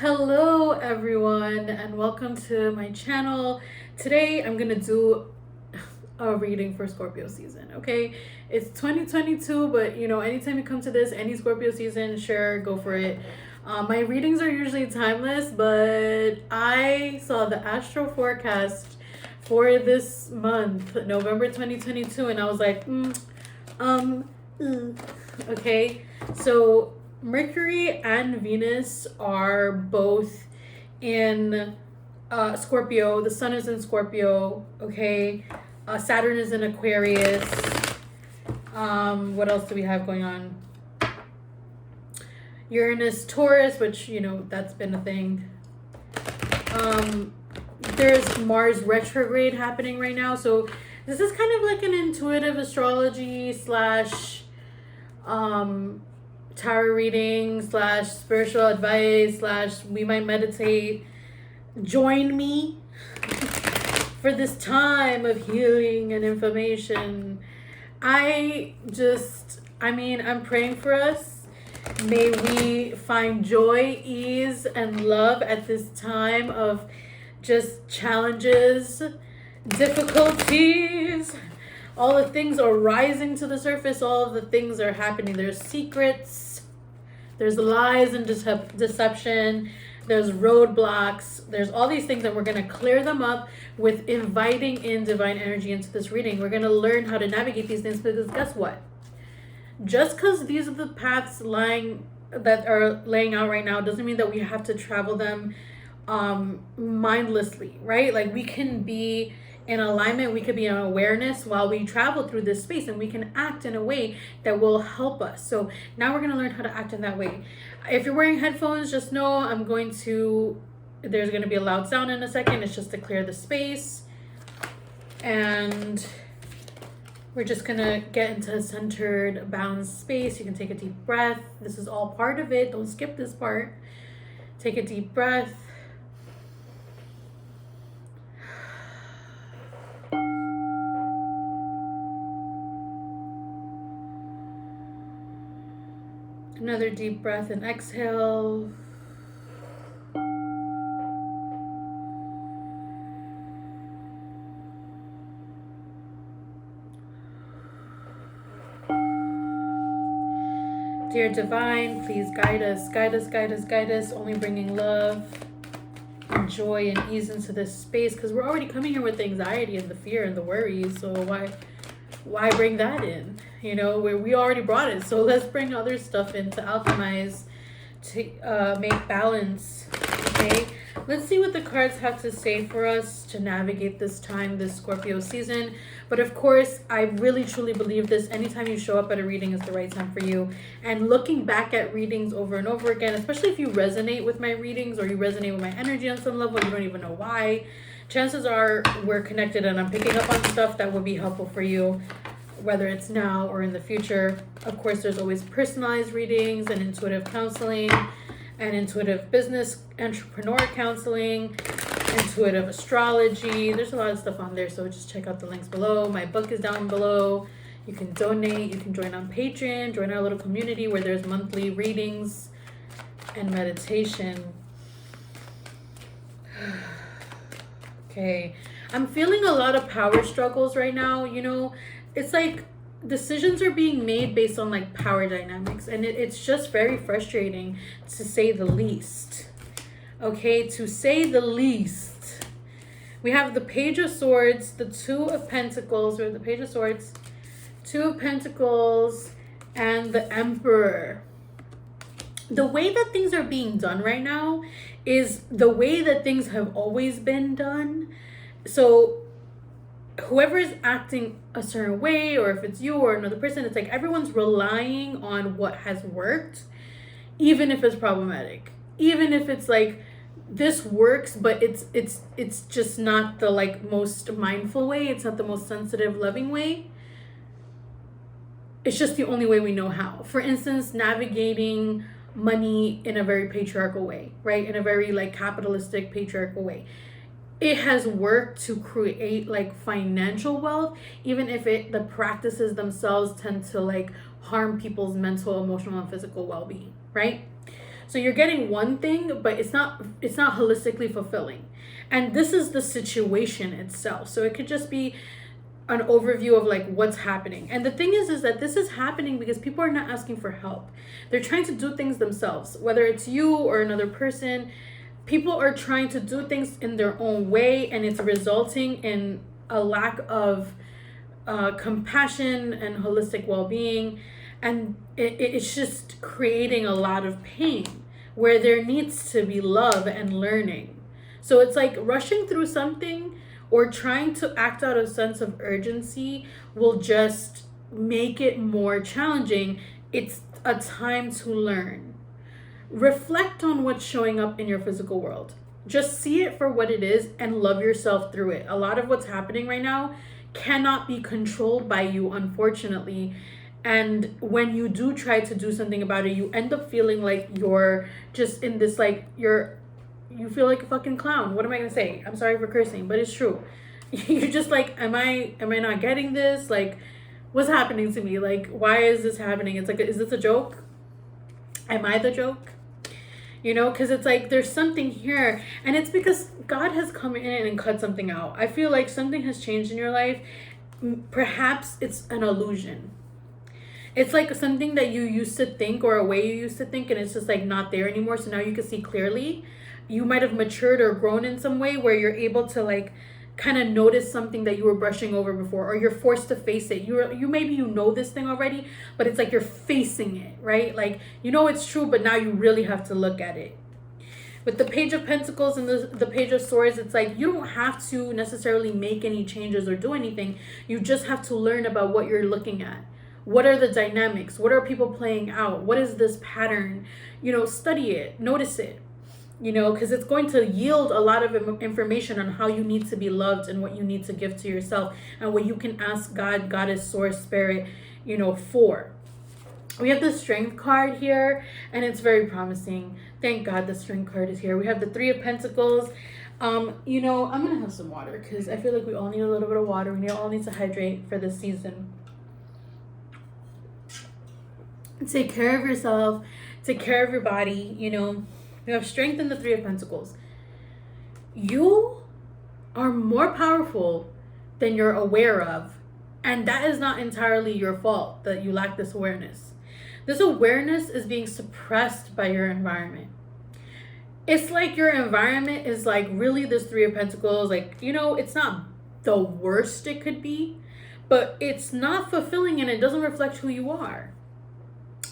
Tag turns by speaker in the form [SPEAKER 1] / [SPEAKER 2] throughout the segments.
[SPEAKER 1] Hello everyone and welcome to my channel. Today I'm gonna do a reading for Scorpio season. Okay, it's 2022, but anytime you come to this, any Scorpio season, sure, go for it. My readings are usually timeless, but I saw the astro forecast for this month, November 2022, and I was like, okay. So Mercury and Venus are both in Scorpio. The sun is in Scorpio, okay? Saturn is in Aquarius. What else do we have going on? Uranus, Taurus, which, that's been a thing. There's Mars retrograde happening right now. So this is kind of like an intuitive astrology slash tarot reading slash spiritual advice slash we might meditate. Join me for this time of healing and information. I'm praying for us. May we find joy, ease, and love at this time of just challenges, difficulties. All the things are rising to the surface. All of the things are happening. There's secrets. There's lies and deception. There's roadblocks. There's all these things, and we're going to clear them up with inviting in divine energy into this reading. We're going to learn how to navigate these things, because guess what? Just because these are the paths that are laying out right now doesn't mean that we have to travel them mindlessly, right? Like, we can be in alignment, we could be in awareness while we travel through this space, and we can act in a way that will help us. So now we're going to learn how to act in that way. If you're wearing headphones, just know there's going to be a loud sound in a second. It's just to clear the space, and we're just going to get into a centered, balanced space. You can take a deep breath. This is all part of it. Don't skip this part. Take a deep breath. Another deep breath and exhale. Dear Divine, please guide us, guide us, guide us, guide us, only bringing love and joy and ease into this space, because we're already coming here with the anxiety and the fear and the worries, so why bring that in? We already brought it, so let's bring other stuff in to alchemize, to make balance. Okay, let's see what the cards have to say for us to navigate this time, this Scorpio season. But of course, I really truly believe this. Anytime you show up at a reading is the right time for you. And looking back at readings over and over again, especially if you resonate with my readings or you resonate with my energy on some level, you don't even know why, chances are we're connected and I'm picking up on stuff that would be helpful for you, whether it's now or in the future. Of course, there's always personalized readings and intuitive counseling and intuitive business entrepreneur counseling, intuitive astrology. There's a lot of stuff on there, so just check out the links below. My book is down below. You can donate. You can join on Patreon, join our little community where there's monthly readings and meditation. Okay, I'm feeling a lot of power struggles right now. It's like decisions are being made based on like power dynamics, and it's just very frustrating, to say the least. Okay, to say the least. We have the Page of Swords, the Two of Pentacles, or the Page of Swords, Two of Pentacles, and the Emperor. The way that things are being done right now is the way that things have always been done. So whoever is acting a certain way, or if it's you or another person, it's like everyone's relying on what has worked, even if it's problematic, even if it's like, this works, but it's just not the like most mindful way. It's not the most sensitive, loving way. It's just the only way we know how. For instance, navigating money in a very patriarchal way, right? In a very like capitalistic patriarchal way. It has worked to create like financial wealth, even if the practices themselves tend to like harm people's mental, emotional, and physical well-being, right? So you're getting one thing, but it's not holistically fulfilling. And this is the situation itself. So it could just be an overview of like what's happening. And the thing is that this is happening because people are not asking for help. They're trying to do things themselves, whether it's you or another person. People are trying to do things in their own way, and it's resulting in a lack of compassion and holistic well-being, and it's just creating a lot of pain where there needs to be love and learning. So it's like rushing through something or trying to act out of sense of urgency will just make it more challenging. It's a time to learn. Reflect on what's showing up in your physical world. Just see it for what it is and love yourself through it. A lot of what's happening right now cannot be controlled by you, unfortunately. And when you do try to do something about it, you end up feeling like you're just in this, like, you feel like a fucking clown. What am I gonna say? I'm sorry for cursing, but it's true. You're just like, am I not getting this? Like, what's happening to me? Like, why is this happening? It's like, is this a joke? Am I the joke? You know, because it's like there's something here, and it's because God has come in and cut something out. I feel like something has changed in your life. Perhaps it's an illusion. It's like something that you used to think, or a way you used to think, and it's just like not there anymore. So now you can see clearly. You might have matured or grown in some way where you're able to like kind of notice something that you were brushing over before, or you're forced to face it. You maybe you know this thing already, but it's like you're facing it, right? Like, you know it's true, but now you really have to look at it. With the Page of Pentacles and the Page of Swords, it's like you don't have to necessarily make any changes or do anything. You just have to learn about what you're looking at. What are the dynamics? What are people playing out? What is this pattern? You know, study it, notice it. You know, because it's going to yield a lot of information on how you need to be loved and what you need to give to yourself and what you can ask God, Goddess, Source, Spirit, you know, for. We have the Strength card here, and it's very promising. Thank God the Strength card is here. We have the Three of Pentacles. You know, I'm going to have some water because I feel like we all need a little bit of water. We all need to hydrate for this season. Take care of yourself. Take care of your body, you know. You have Strength in the Three of Pentacles. You are more powerful than you're aware of. And that is not entirely your fault that you lack this awareness. This awareness is being suppressed by your environment. It's like your environment is like really this Three of Pentacles. Like, you know, it's not the worst it could be, but it's not fulfilling and it doesn't reflect who you are.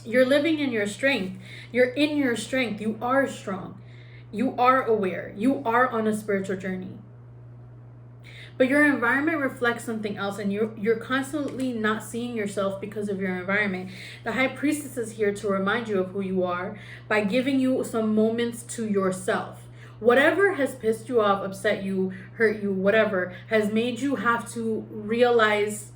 [SPEAKER 1] You're living in your strength. You're in your strength. You are strong. You are aware. You are on a spiritual journey. But your environment reflects something else, and you're constantly not seeing yourself because of your environment. The High Priestess is here to remind you of who you are by giving you some moments to yourself. Whatever has pissed you off, upset you, hurt you, whatever, has made you have to realize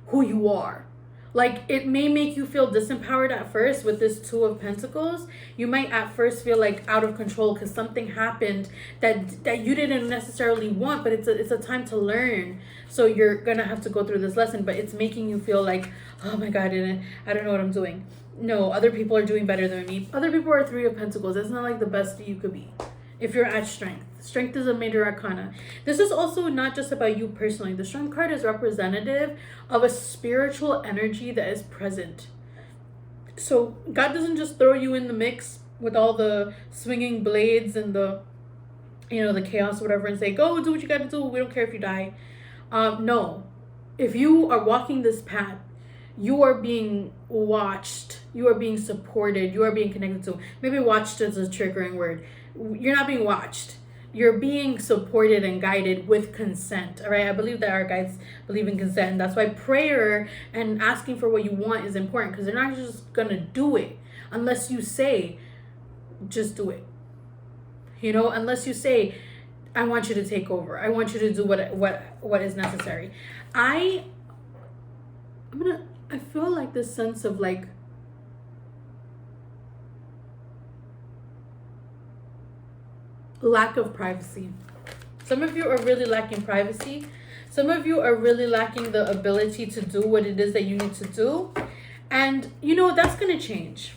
[SPEAKER 1] who you are. Like, it may make you feel disempowered at first with this Two of Pentacles. You might at first feel like out of control because something happened that you didn't necessarily want, but it's a time to learn. So you're gonna have to go through this lesson, but it's making you feel like, oh my God, I don't know what I'm doing. No, other people are doing better than me. Other people are Three of Pentacles. That's not like the best you could be if you're at Strength. Strength is a major arcana. This is also not just about you personally. The Strength card is representative of a spiritual energy that is present. So God doesn't just throw you in the mix with all the swinging blades and the, you know, the chaos or whatever and say, go do what you got to do. We don't care if you die. No. If you are walking this path, you are being watched. You are being supported. You are being connected to. Maybe watched is a triggering word. You're not being watched. You're being supported and guided with consent. All right. I believe that our guides believe in consent. And that's why prayer and asking for what you want is important, because they're not just going to do it unless you say, just do it. You know, unless you say, I want you to take over. I want you to do what is necessary. I feel like this sense of like, lack of privacy. Some of you are really lacking privacy. Some of you are really lacking the ability to do what it is that you need to do. And, you know, that's going to change.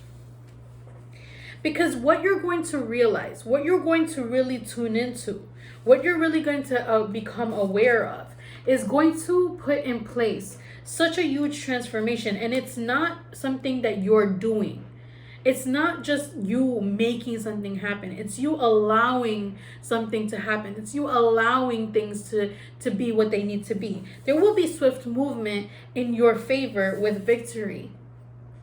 [SPEAKER 1] Because what you're going to realize, what you're going to really tune into, what you're really going to become aware of is going to put in place such a huge transformation. And it's not something that you're doing. It's not just you making something happen. It's you allowing something to happen. It's you allowing things to be what they need to be. There will be swift movement in your favor with victory.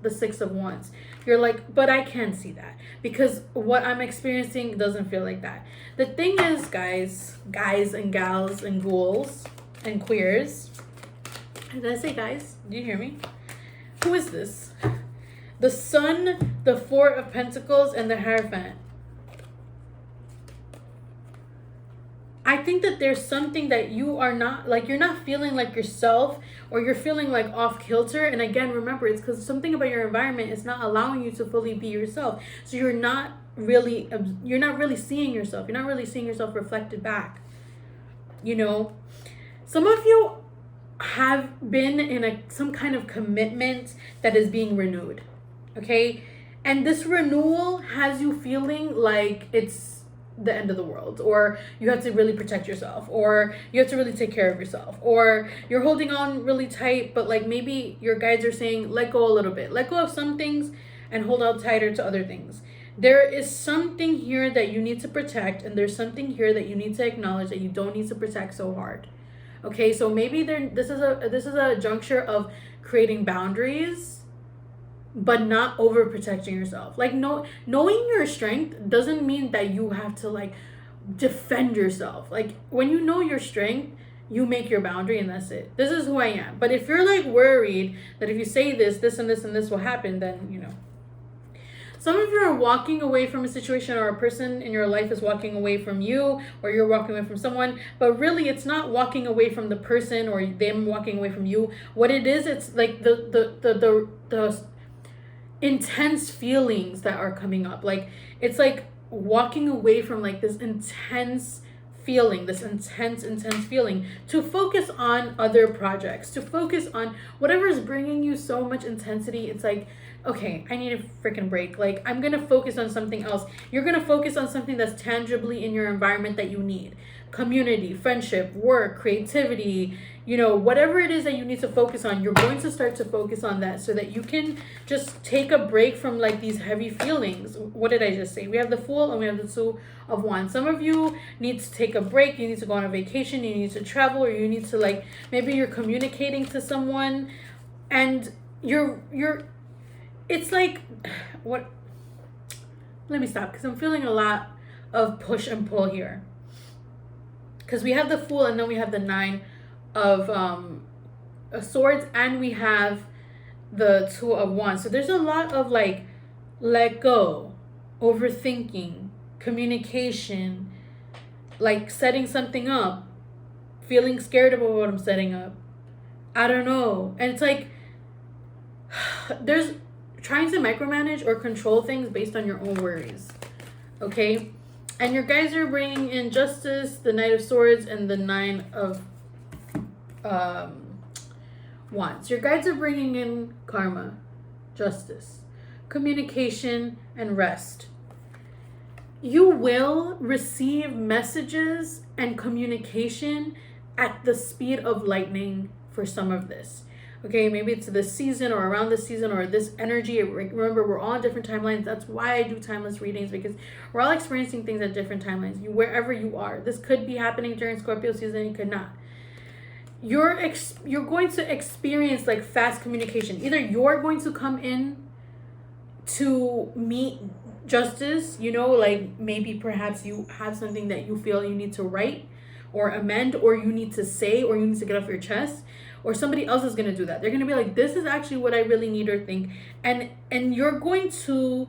[SPEAKER 1] The Six of Wands. You're like, but I can't see that because what I'm experiencing doesn't feel like that. The thing is, guys and gals and ghouls and queers. Did I say guys? Do you hear me? Who is this? The Sun, the Four of Pentacles, and the Hierophant. I think that there's something that you are not, like, you're not feeling like yourself, or you're feeling like off kilter. And again, remember, it's because something about your environment is not allowing you to fully be yourself. So you're not really seeing yourself. You're not really seeing yourself reflected back. You know, some of you have been in some kind of commitment that is being renewed. Okay, and this renewal has you feeling like it's the end of the world, or you have to really protect yourself, or you have to really take care of yourself, or you're holding on really tight, but like maybe your guides are saying let go a little bit, let go of some things and hold out tighter to other things. There is something here that you need to protect, and there's something here that you need to acknowledge that you don't need to protect so hard. Okay, so maybe this is a juncture of creating boundaries, but not overprotecting yourself. Like, knowing your strength doesn't mean that you have to like defend yourself. Like, when you know your strength, you make your boundary and that's it. This is who I am. But if you're like worried that if you say this and this and this will happen, then you know. Some of you are walking away from a situation, or a person in your life is walking away from you, or you're walking away from someone, but really it's not walking away from the person or them walking away from you. What it is, it's like the intense feelings that are coming up. Like, it's like walking away from like this intense feeling, to focus on other projects, to focus on whatever is bringing you so much intensity. It's like, okay, I need a freaking break. Like, I'm gonna focus on something else. You're gonna focus on something that's tangibly in your environment that you need. Community, friendship, work, creativity, you know, whatever it is that you need to focus on, you're going to start to focus on that so that you can just take a break from like these heavy feelings. What did I just say? We have the Fool and we have the Two of Wands. Some of you need to take a break. You need to go on a vacation. You need to travel, or you need to like, maybe you're communicating to someone and it's like, what? Let me stop, because I'm feeling a lot of push and pull here. Because we have the Fool, and then we have the Nine of Swords, and we have the Two of Wands. So there's a lot of like, let go, overthinking, communication, like setting something up, feeling scared about what I'm setting up. I don't know. And it's like, there's trying to micromanage or control things based on your own worries. Okay? And your guys are bringing in Justice, the Knight of Swords, and the Nine of Wands. Your guides are bringing in karma, justice, communication, and rest. You will receive messages and communication at the speed of lightning for some of this. Okay, maybe it's this season or around this season or this energy. Remember, we're all on different timelines. That's why I do timeless readings, because we're all experiencing things at different timelines. Wherever you are, this could be happening during Scorpio season. It could not. You're going to experience like fast communication. Either you're going to come in to meet justice, you know, like maybe perhaps you have something that you feel you need to write or amend, or you need to say, or you need to get off your chest, or somebody else is going to do that. They're going to be like, this is actually what I really need or think. And you're going to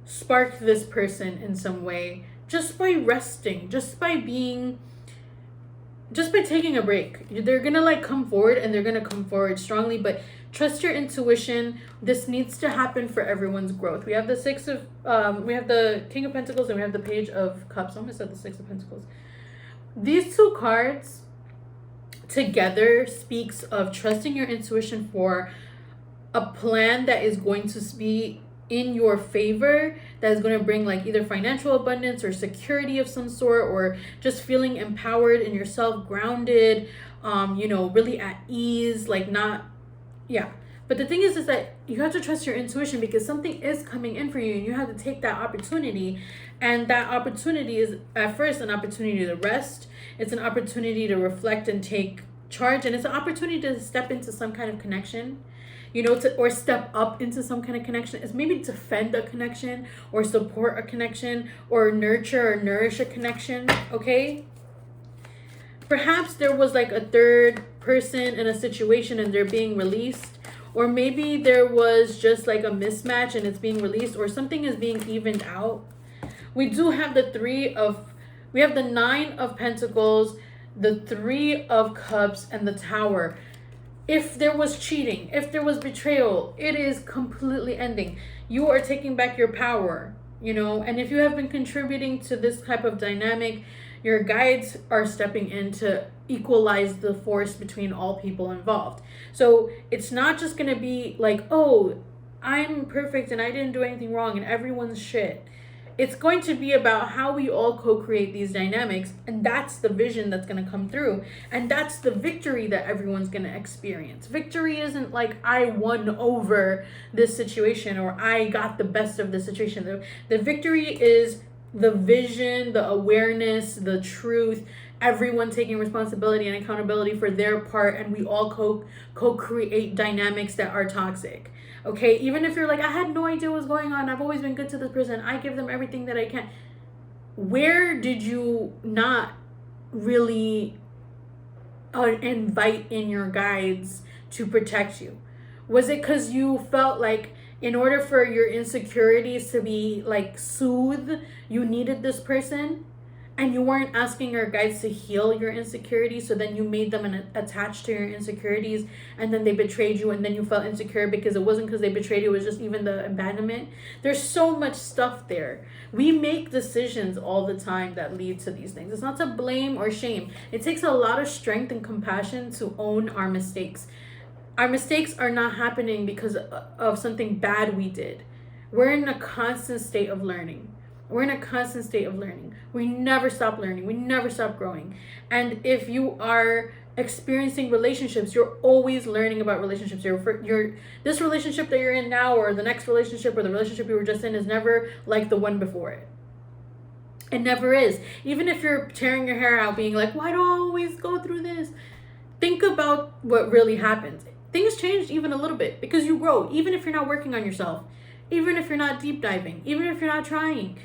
[SPEAKER 1] spark this person in some way just by resting, just by taking a break. They're going to like come forward, and they're going to come forward strongly, but trust your intuition. This needs to happen for everyone's growth. We have the we have the King of Pentacles, and we have the Page of Cups. I almost said the Six of Pentacles. These two cards together speaks of trusting your intuition for a plan that is going to be in your favor that is going to bring like either financial abundance or security of some sort, or just feeling empowered in yourself, grounded, really at ease, like not, yeah. But the thing is that you have to trust your intuition, because something is coming in for you and you have to take that opportunity. And that opportunity is at first an opportunity to rest. It's an opportunity to reflect and take charge. And it's an opportunity to step into some kind of connection, or step up into some kind of connection. It's maybe defend a connection or support a connection or nurture or nourish a connection, okay? Perhaps there was like a third person in a situation and they're being released. Or maybe there was just like a mismatch and it's being released, or something is being evened out. We do have we have the 9 of Pentacles, the 3 of Cups, and the Tower. If there was cheating, if there was betrayal, it is completely ending. You are taking back your power, and if you have been contributing to this type of dynamic, your guides are stepping in to equalize the force between all people involved. So it's not just going to be like, oh, I'm perfect and I didn't do anything wrong and everyone's shit. It's going to be about how we all co-create these dynamics, and that's the vision that's going to come through, and that's the victory that everyone's going to experience. Victory isn't like I won over this situation or I got the best of the situation. The victory is the vision, the awareness, the truth, everyone taking responsibility and accountability for their part, and we all co-create dynamics that are toxic. Okay, even if you're like, I had no idea what was going on, I've always been good to this person, I give them everything that I can. Where did you not really invite in your guides to protect you? Was it because you felt like in order for your insecurities to be like soothed, you needed this person? And you weren't asking your guides to heal your insecurities, so then you made them attached to your insecurities, and then they betrayed you, and then you felt insecure because it wasn't because they betrayed you, it was just even the abandonment. There's so much stuff there. We make decisions all the time that lead to these things. It's not to blame or shame. It takes a lot of strength and compassion to own our mistakes. Our mistakes are not happening because of something bad we did. We're in a constant state of learning. We're in a constant state of learning. We never stop learning. We never stop growing. And if you are experiencing relationships, you're always learning about relationships. This relationship that you're in now, or the next relationship, or the relationship you were just in, is never like the one before it. It never is. Even if you're tearing your hair out being like, why do I always go through this? Think about what really happens. Things change even a little bit because you grow. Even if you're not working on yourself, even if you're not deep diving, even if you're not trying,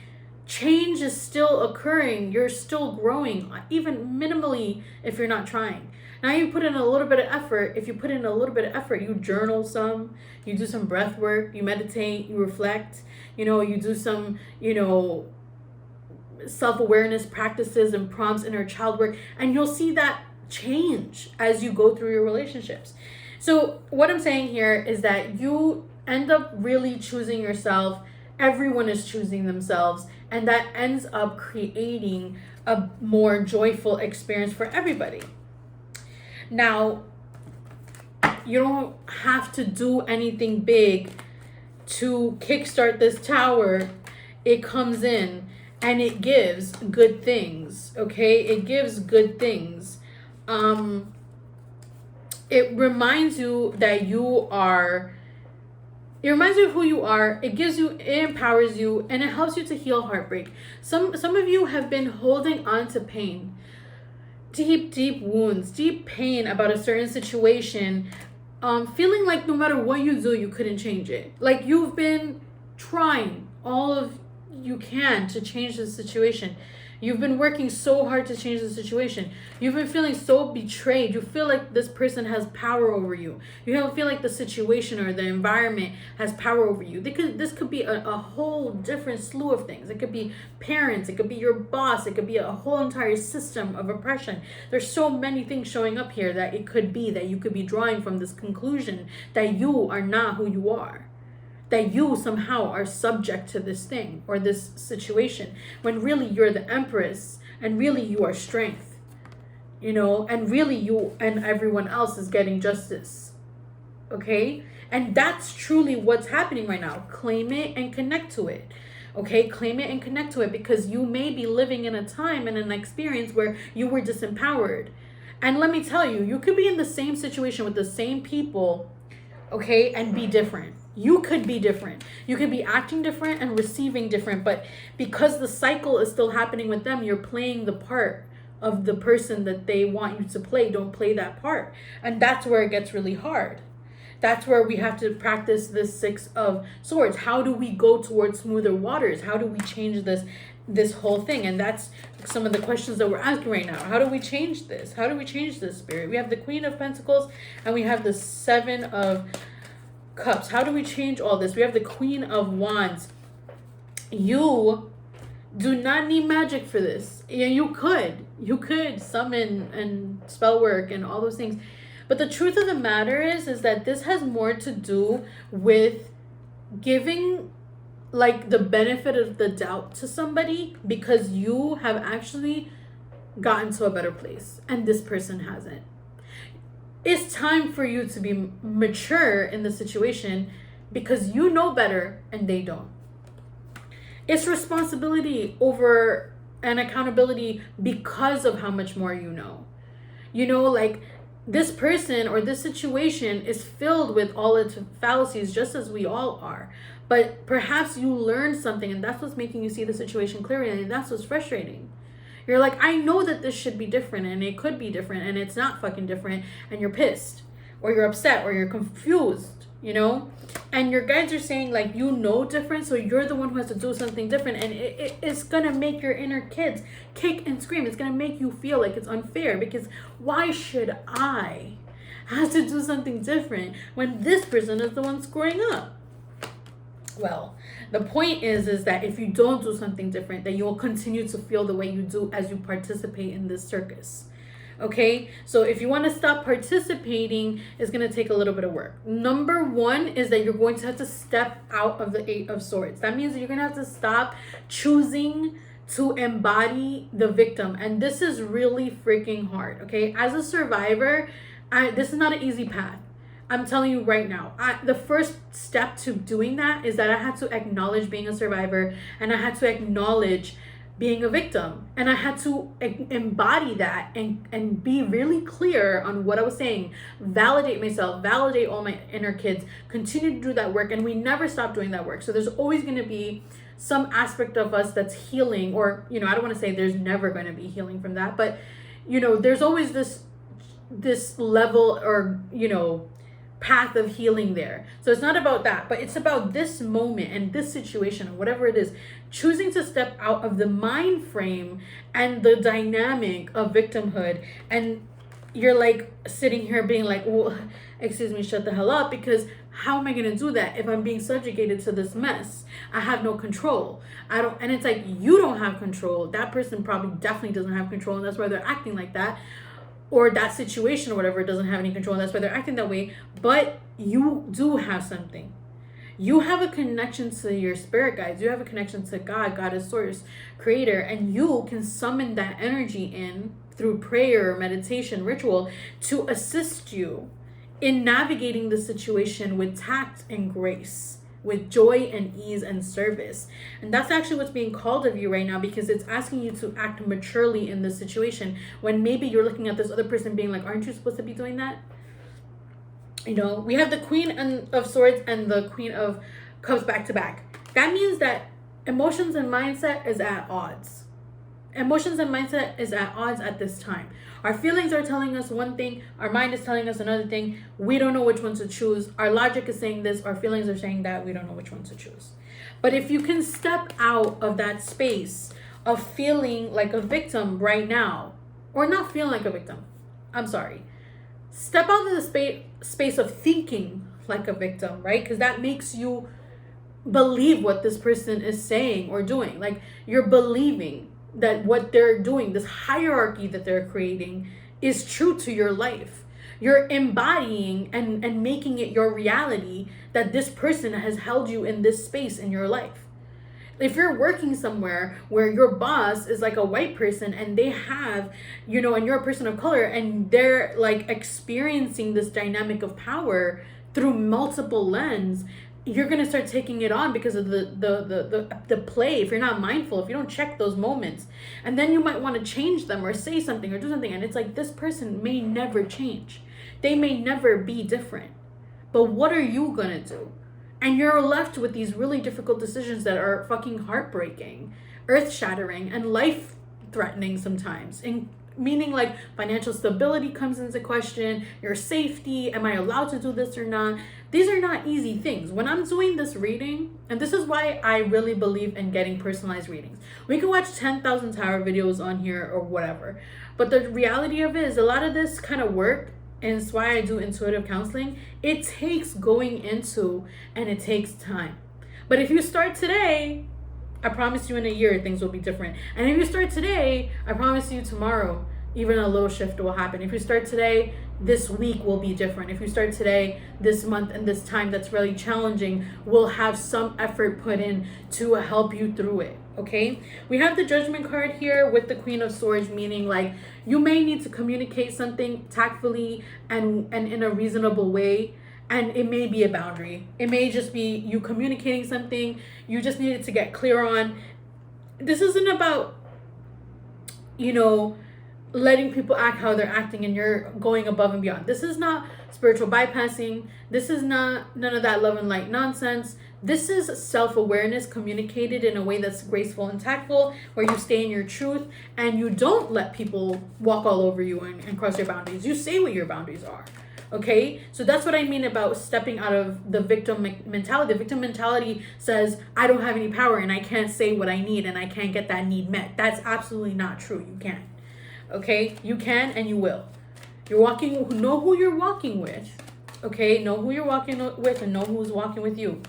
[SPEAKER 1] change is still occurring. You're still growing, even minimally, if you're not trying. Now you put in a little bit of effort. If you put in a little bit of effort, you journal some, you do some breath work, you meditate, you reflect, you do some, self-awareness practices and prompts, inner child work, and you'll see that change as you go through your relationships. So what I'm saying here is that you end up really choosing yourself. Everyone is choosing themselves, and that ends up creating a more joyful experience for everybody. Now, you don't have to do anything big to kickstart this tower. It comes in and it gives good things, okay? It gives good things. It reminds you that it reminds you of who you are. It empowers you, and it helps you to heal heartbreak. Some of you have been holding on to pain, deep wounds, deep pain about a certain situation, feeling like no matter what you do, you couldn't change it. Like you've been trying all of you can to change the situation. You've been working so hard to change the situation. You've been feeling so betrayed. You feel like this person has power over you. You don't feel like the situation or the environment has power over you. This could be a whole different slew of things. It could be parents. It could be your boss. It could be a whole entire system of oppression. There's so many things showing up here that it could be that you could be drawing from this conclusion that you are not who you are. That you somehow are subject to this thing or this situation, when really you're the empress, and really you are strength, and really you and everyone else is getting justice, okay? And that's truly what's happening right now. Claim it and connect to it. Okay, claim it and connect to it, because you may be living in a time and an experience where you were disempowered. And let me tell you, you could be in the same situation with the same people, okay, and be different. You could be different. You could be acting different and receiving different, but because the cycle is still happening with them, you're playing the part of the person that they want you to play. Don't play that part. And that's where it gets really hard. That's where we have to practice this Six of Swords. How do we go towards smoother waters? How do we change this whole thing? And that's some of the questions that we're asking right now. How do we change this? How do we change this, Spirit? We have the Queen of Pentacles and we have the Seven of Cups. How do we change all this? We have the Queen of Wands. You do not need magic for this. Yeah, you could summon and spell work and all those things. But the truth of the matter is that this has more to do with giving like the benefit of the doubt to somebody, because you have actually gotten to a better place and this person hasn't. It's time for you to be mature in the situation, because you know better and they don't. It's responsibility over and accountability because of how much more you know. You know, like, this person or this situation is filled with all its fallacies, just as we all are. But perhaps you learned something, and that's what's making you see the situation clearly, and that's what's frustrating. You're like, I know that this should be different, and it could be different, and it's not fucking different, and you're pissed, or you're upset, or you're confused, you know? And your guides are saying, like, you know different, so you're the one who has to do something different, and it's gonna make your inner kids kick and scream. It's gonna make you feel like it's unfair, because why should I have to do something different when this person is the one screwing up? Well, the point is that if you don't do something different, then you will continue to feel the way you do as you participate in this circus. Okay, so if you want to stop participating, it's going to take a little bit of work. Number one is that you're going to have to step out of the Eight of Swords. That means that you're going to have to stop choosing to embody the victim. And this is really freaking hard. Okay, as a survivor, this is not an easy path. I'm telling you right now, the first step to doing that is that I had to acknowledge being a survivor, and I had to acknowledge being a victim, and I had to embody that and be really clear on what I was saying, validate myself, validate all my inner kids, continue to do that work. And we never stop doing that work. So there's always going to be some aspect of us that's healing, or, you know, I don't want to say there's never going to be healing from that, but, you know, there's always this level, or, you know, path of healing there. So it's not about that, but it's about this moment and this situation, whatever it is, choosing to step out of the mind frame and the dynamic of victimhood. And you're like sitting here being like, well, excuse me, shut the hell up, because how am I going to do that if I'm being subjugated to this mess? I have no control. And it's like, you don't have control. That person probably definitely doesn't have control, and that's why they're acting like that. Or that situation or whatever doesn't have any control, and that's why they're acting that way. But you do have something. You have a connection to your spirit guides. You have a connection to God, Goddess, Source, Creator, and you can summon that energy in through prayer, meditation, ritual, to assist you in navigating the situation with tact and grace, with joy and ease and service. And that's actually what's being called of you right now, because it's asking you to act maturely in this situation, when maybe you're looking at this other person being like, aren't you supposed to be doing that? You know, we have the Queen of Swords and the Queen of Cups back to back. That means that emotions and mindset is at odds. Emotions and mindset is at odds at this time. Our feelings are telling us one thing, our mind is telling us another thing. We don't know which one to choose. Our logic is saying this, our feelings are saying that. We don't know which one to choose. But if you can step out of that space of feeling like a victim right now, or not feeling like a victim, I'm sorry. Step out of the space of thinking like a victim, right? Because that makes you believe what this person is saying or doing. Like, you're believing that what they're doing, this hierarchy that they're creating, is true to your life. You're embodying and making it your reality that this person has held you in this space in your life. If you're working somewhere where your boss is like a white person and they have, you know, and you're a person of color, and they're like experiencing this dynamic of power through multiple lens, you're gonna start taking it on because of the play. If you're not mindful, if you don't check those moments, and then you might want to change them or say something or do something, and it's like, this person may never change, they may never be different, but what are you gonna do? And you're left with these really difficult decisions that are fucking heartbreaking, earth-shattering, and life-threatening sometimes. And meaning, like, financial stability comes into question, your safety, am I allowed to do this or not? These are not easy things. When I'm doing this reading, and this is why I really believe in getting personalized readings. We can watch 10,000 tarot videos on here or whatever, but the reality of it is a lot of this kind of work, and it's why I do intuitive counseling, it takes going into, and it takes time. But if you start today, I promise you in a year things will be different. And if you start today, I promise you tomorrow even a little shift will happen. If you start today, this week will be different. If you start today, this month and this time that's really challenging will have some effort put in to help you through it. Okay, we have the Judgment card here with the Queen of Swords, meaning like you may need to communicate something tactfully and in a reasonable way, and it may be a boundary. It may just be you communicating something you just needed to get clear on. This isn't about, you know, letting people act how they're acting and you're going above and beyond. This is not spiritual bypassing. This is not none of that love and light nonsense. This is self-awareness communicated in a way that's graceful and tactful, where you stay in your truth and you don't let people walk all over you and cross your boundaries. You say what your boundaries are. Okay, so that's what I mean about stepping out of the victim mentality. The victim mentality says, I don't have any power and I can't say what I need and I can't get that need met. That's absolutely not true. You can. Okay, you can and you will. You're walking, know who you're walking with. Okay, know who you're walking with and know who's walking with you.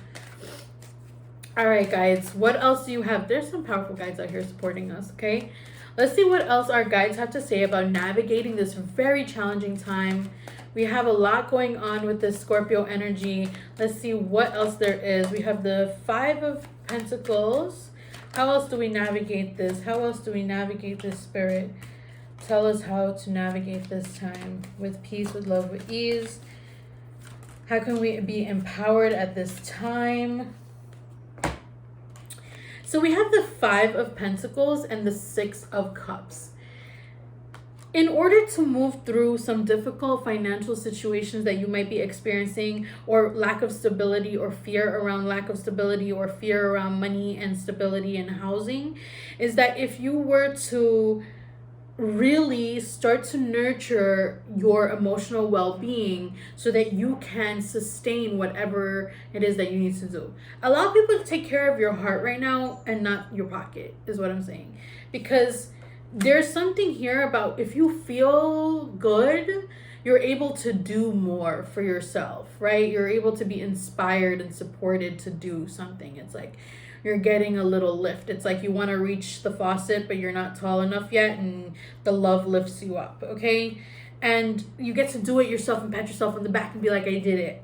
[SPEAKER 1] All right, guys, what else do you have? There's some powerful guides out here supporting us, okay? Let's see what else our guides have to say about navigating this very challenging time. We have a lot going on with this Scorpio energy. Let's see what else there is. We have the Five of Pentacles. How else do we navigate this? How else do we navigate this, Spirit? Tell us how to navigate this time with peace, with love, with ease. How can we be empowered at this time? So we have the Five of Pentacles and the Six of Cups. In order to move through some difficult financial situations that you might be experiencing, or lack of stability or fear around lack of stability or fear around money and stability and housing, is that if you were to really start to nurture your emotional well-being so that you can sustain whatever it is that you need to do. Allow people to take care of your heart right now and not your pocket, is what I'm saying. Because there's something here about if you feel good, you're able to do more for yourself, right? You're able to be inspired and supported to do something. It's like you're getting a little lift. It's like you want to reach the faucet, but you're not tall enough yet, and the love lifts you up, okay? And you get to do it yourself and pat yourself on the back and be like, I did it,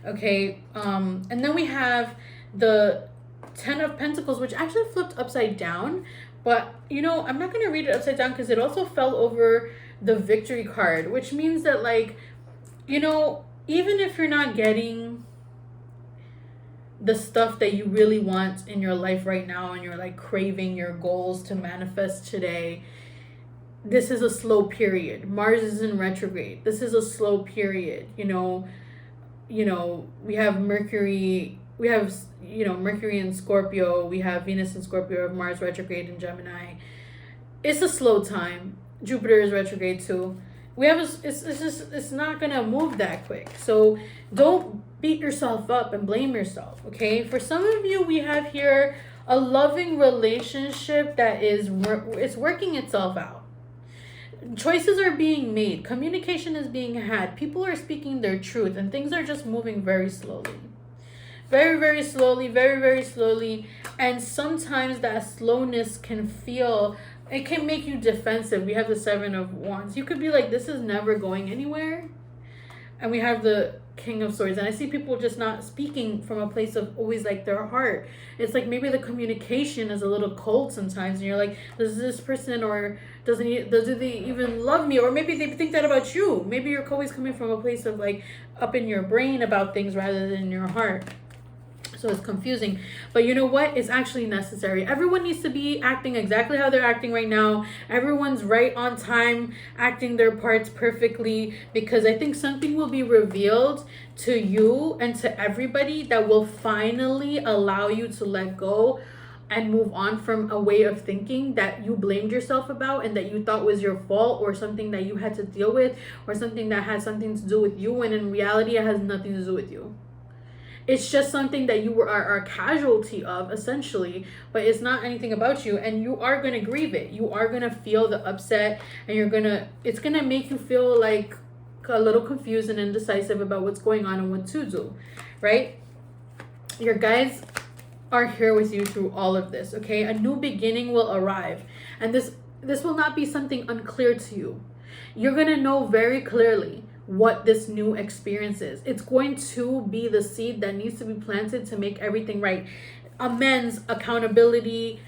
[SPEAKER 1] okay? And then we have the Ten of Pentacles, which actually flipped upside down, but, you know, I'm not going to read it upside down because it also fell over the Victory card, which means that, like, you know, even if you're not getting the stuff that you really want in your life right now and you're like craving your goals to manifest today, this is a slow period. Mars is in retrograde. This is a slow period. You know, we have Mercury in Scorpio, we have Venus in Scorpio, we have Mars retrograde in Gemini. It's a slow time. Jupiter is retrograde too. It's not gonna move that quick. So don't beat yourself up and blame yourself, okay? For some of you, we have here a loving relationship that it's working itself out. Choices are being made. Communication is being had. People are speaking their truth, and things are just moving very slowly. Very, very slowly, very, very slowly. And sometimes that slowness can make you defensive. We have the Seven of Wands. You could be like, this is never going anywhere. And we have the King of Swords. And I see people just not speaking from a place of always like their heart. It's like maybe the communication is a little cold sometimes. And you're like, does this person or does they even love me? Or maybe they think that about you. Maybe you're always coming from a place of like up in your brain about things rather than your heart. So it's confusing. But you know what? It's actually necessary. Everyone needs to be acting exactly how they're acting right now. Everyone's right on time, acting their parts perfectly, because I think something will be revealed to you and to everybody that will finally allow you to let go and move on from a way of thinking that you blamed yourself about and that you thought was your fault, or something that you had to deal with, or something that had something to do with you, when in reality it has nothing to do with you. It's just something that you are a casualty of, essentially, but it's not anything about you, and you are going to grieve it. You are going to feel the upset, and it's going to make you feel like a little confused and indecisive about what's going on and what to do, right? Your guides are here with you through all of this, okay? A new beginning will arrive, and this will not be something unclear to you. You're going to know very clearly what this new experience is. It's going to be the seed that needs to be planted to make everything right. Amends, accountability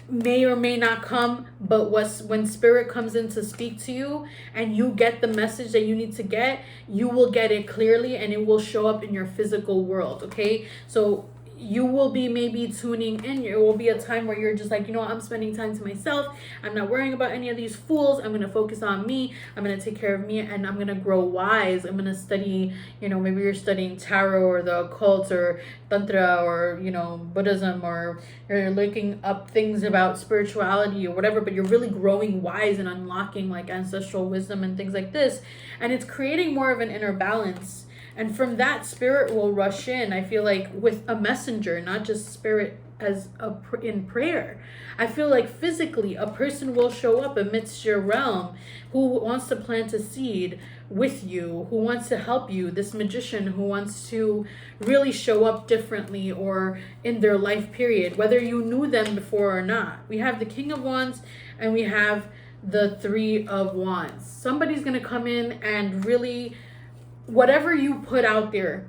[SPEAKER 1] may or may not come, but when spirit comes in to speak to you and you get the message that you need to get, you will get it clearly and it will show up in your physical world, okay? So you will be maybe tuning in. It will be a time where you're just like, you know what, I'm spending time to myself. I'm not worrying about any of these fools. I'm going to focus on me. I'm going to take care of me, and I'm going to grow wise. I'm going to study, maybe you're studying tarot or the occult or tantra or, Buddhism, or you're looking up things about spirituality or whatever, but you're really growing wise and unlocking like ancestral wisdom and things like this. And it's creating more of an inner balance. And from that, spirit will rush in, I feel like, with a messenger, not just spirit as in prayer. I feel like physically a person will show up amidst your realm who wants to plant a seed with you, who wants to help you, this magician who wants to really show up differently or in their life period, whether you knew them before or not. We have the King of Wands and we have the Three of Wands. Somebody's going to come in and really, whatever you put out there,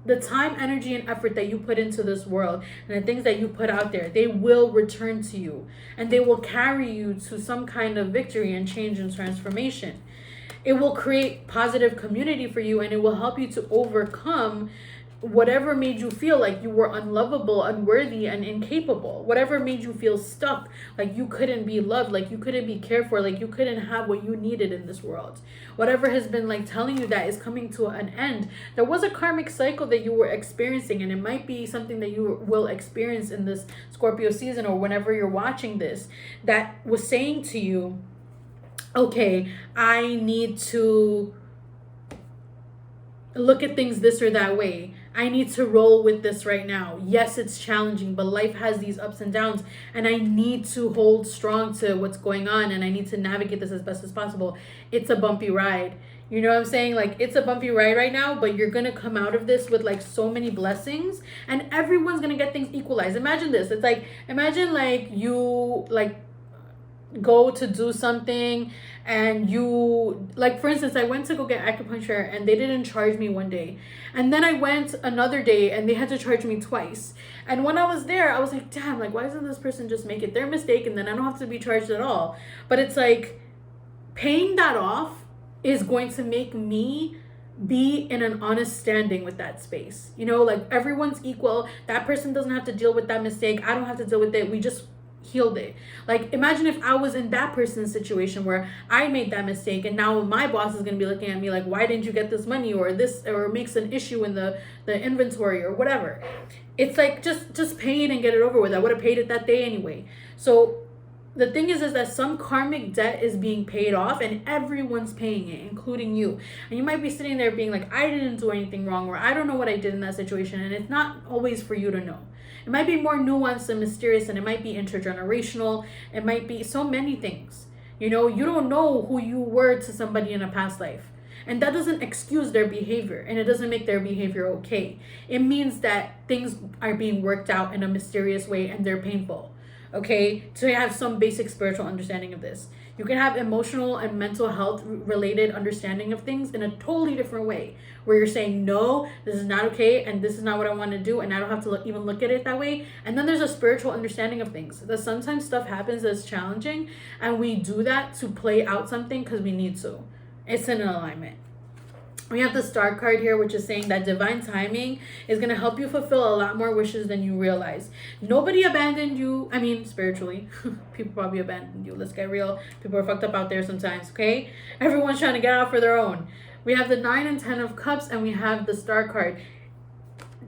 [SPEAKER 1] the time, energy, and effort that you put into this world and the things that you put out there, they will return to you and they will carry you to some kind of victory and change and transformation. It will create positive community for you, and it will help you to overcome whatever made you feel like you were unlovable, unworthy, and incapable. Whatever made you feel stuck, like you couldn't be loved, like you couldn't be cared for, like you couldn't have what you needed in this world. Whatever has been like telling you that is coming to an end. There was a karmic cycle that you were experiencing, and it might be something that you will experience in this Scorpio season or whenever you're watching this, that was saying to you, okay, I need to look at things this or that way. I need to roll with this right now. Yes, it's challenging, but life has these ups and downs, and I need to hold strong to what's going on, and I need to navigate this as best as possible. It's a bumpy ride. You know what I'm saying? Like, it's a bumpy ride right now, but you're going to come out of this with like so many blessings, and everyone's going to get things equalized. Imagine this. It's like, imagine like you like go to do something and you, like, for instance, I went to go get acupuncture and they didn't charge me one day, and then I went another day and they had to charge me twice. And when I was there, I was like, damn, like, why doesn't this person just make it their mistake and then I don't have to be charged at all? But it's like, paying that off is going to make me be in an honest standing with that space. Like, everyone's equal. That person doesn't have to deal with that mistake. I don't have to deal with it. We just healed it. Like, imagine if I was in that person's situation where I made that mistake, and now my boss is going to be looking at me like, why didn't you get this money, or this, or makes an issue in the inventory or whatever. It's like, just pay it and get it over with. I would have paid it that day anyway. So the thing is that some karmic debt is being paid off, and everyone's paying it, including you. And you might be sitting there being like, I didn't do anything wrong, or I don't know what I did in that situation. And it's not always for you to know. It might be more nuanced and mysterious, and it might be intergenerational. It might be so many things. You don't know who you were to somebody in a past life. And that doesn't excuse their behavior, and it doesn't make their behavior okay. It means that things are being worked out in a mysterious way and they're painful. okay, to have some basic spiritual understanding of this. You can have emotional and mental health related understanding of things in a totally different way, where you're saying, no, this is not okay, and this is not what I want to do, and I don't have to even look at it that way. And then there's a spiritual understanding of things. That sometimes stuff happens that's challenging, and we do that to play out something because we need to. It's in an alignment. We have the Star card here, which is saying that divine timing is going to help you fulfill a lot more wishes than you realize. Nobody abandoned you. I mean, spiritually. People probably abandoned you. Let's get real. People are fucked up out there sometimes, okay? Everyone's trying to get out for their own. We have the 9 and 10 of Cups, and we have the Star card.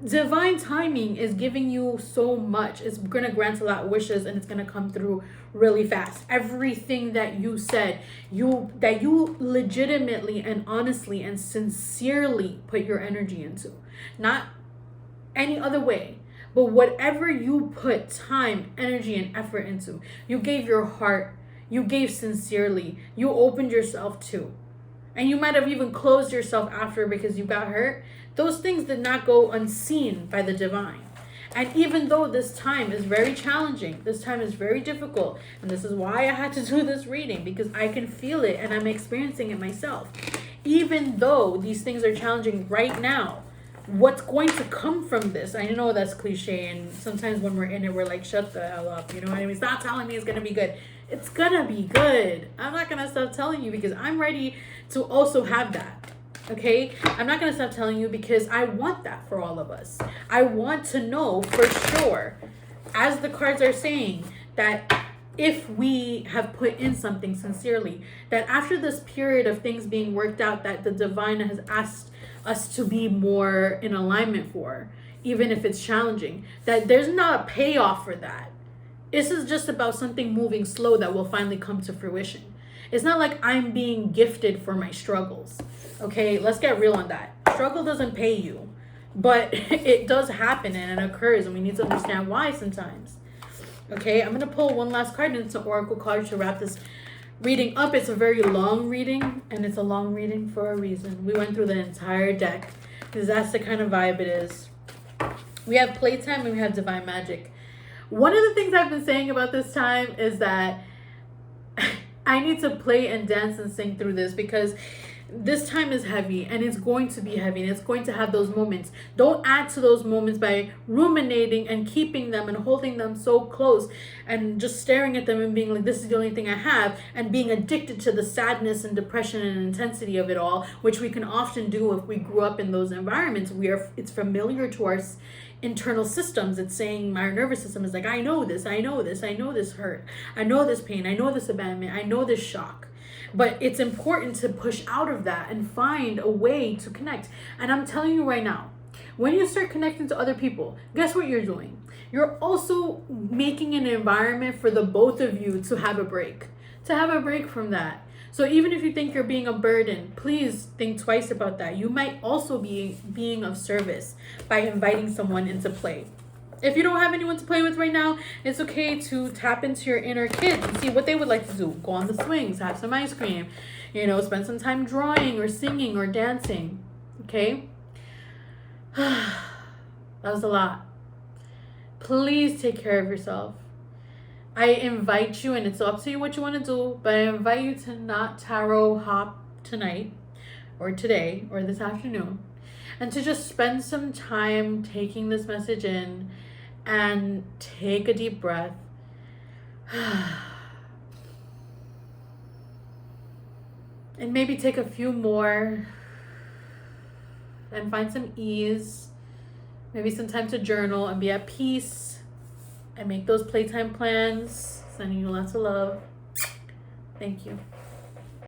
[SPEAKER 1] Divine timing is giving you so much. It's going to grant a lot of wishes, and it's going to come through really fast. Everything that you said, that you legitimately and honestly and sincerely put your energy into, not any other way, but whatever you put time, energy, and effort into, you gave your heart, you gave sincerely, you opened yourself to, and you might have even closed yourself after because you got hurt. Those things did not go unseen by the divine. And even though this time is very challenging, this time is very difficult, and this is why I had to do this reading, because I can feel it and I'm experiencing it myself. Even though these things are challenging right now, what's going to come from this? I know that's cliche, and sometimes when we're in it, we're like, shut the hell up. You know what I mean? Stop telling me it's going to be good. It's going to be good. I'm not going to stop telling you because I'm ready to also have that. Okay, I'm not going to stop telling you because I want that for all of us. I want to know for sure, as the cards are saying, that if we have put in something sincerely, that after this period of things being worked out, that the divine has asked us to be more in alignment for, even if it's challenging, that there's not a payoff for that. This is just about something moving slow that will finally come to fruition. It's not like I'm being gifted for my struggles. Okay, let's get real on that. Struggle doesn't pay you, but it does happen and it occurs, and we need to understand why sometimes. Okay, I'm going to pull one last card, and it's an oracle card to wrap this reading up. It's a very long reading, and it's a long reading for a reason. We went through the entire deck because that's the kind of vibe it is. We have playtime and we have divine magic. One of the things I've been saying about this time is that I need to play and dance and sing through this because this time is heavy, and it's going to be heavy, and it's going to have those moments. Don't add to those moments by ruminating and keeping them and holding them so close and just staring at them and being like, this is the only thing I have, and being addicted to the sadness and depression and intensity of it all, which we can often do if we grew up in those environments. It's familiar to our internal systems. It's saying our nervous system is like, I know this hurt, I know this pain, I know this abandonment, I know this shock. But it's important to push out of that and find a way to connect. And I'm telling you right now, when you start connecting to other people, guess what you're doing? You're also making an environment for the both of you to have a break from that. So even if you think you're being a burden, please think twice about that. You might also be being of service by inviting someone into play. If you don't have anyone to play with right now, it's okay to tap into your inner kids and see what they would like to do. Go on the swings, have some ice cream, spend some time drawing or singing or dancing. Okay? That was a lot. Please take care of yourself. I invite you, and it's up to you what you want to do, but I invite you to not tarot hop tonight or today or this afternoon, and to just spend some time taking this message in and take a deep breath. And maybe take a few more and find some ease, maybe some time to journal and be at peace and make those playtime plans. Sending you lots of love. Thank you.